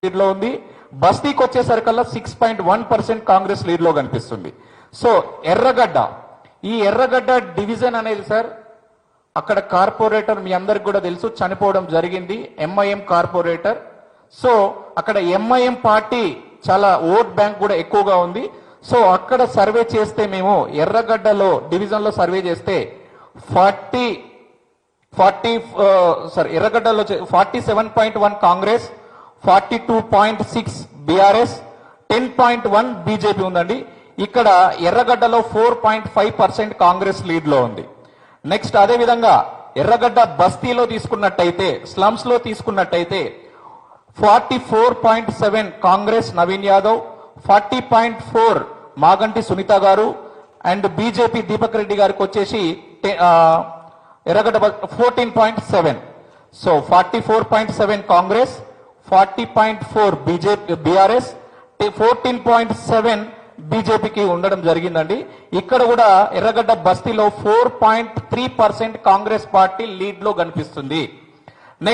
Lead లో ఉంది. బస్తీకి వచ్చేసరికల్లా 6.1% కాంగ్రెస్ లీడ్ లో కనిపిస్తుంది. సో ఎర్రగడ్డ, ఈ ఎర్రగడ్డ డివిజన్ అనేది సార్ అక్కడ కార్పొరేటర్ మీ అందరికి కూడా తెలుసు చనిపోవడం జరిగింది, ఎంఐఎం కార్పొరేటర్. సో అక్కడ ఎంఐఎం పార్టీ చాలా ఓట్ బ్యాంక్ కూడా ఎక్కువగా ఉంది. సో అక్కడ సర్వే చేస్తే మేము ఎర్రగడ్డలో డివిజన్ లో సర్వే చేస్తే ఎర్రగడ్డలో 47.1 కాంగ్రెస్, 42.6 బీఆర్ఎస్, 10.1 బీజేపీ ఉందండి. ఇక్కడ ఎర్రగడ్డలో 4.5% కాంగ్రెస్ లీడ్ లో ఉంది. నెక్స్ట్ అదే విధంగా ఎర్రగడ్డ బస్తీలో తీసుకున్నట్టయితే, స్లమ్స్ లో తీసుకున్నట్టయితే 44.7 కాంగ్రెస్ నవీన్ యాదవ్, 40.4 మాగంటి సునీత గారు అండ్ బీజేపీ దీపక్ రెడ్డి గారికి వచ్చేసి ఎర్రగడ్డ 14.7. సో 44.7 కాంగ్రెస్, 40.4 బీజేపీ బీఆర్ఎస్, 14.7 బీజేపీకి ఉండడం జరిగిందండి. ఇక్కడ కూడా ఎర్రగడ్డ బస్తీలో 4.3% కాంగ్రెస్ పార్టీ లీడ్ లో కనిపిస్తుంది.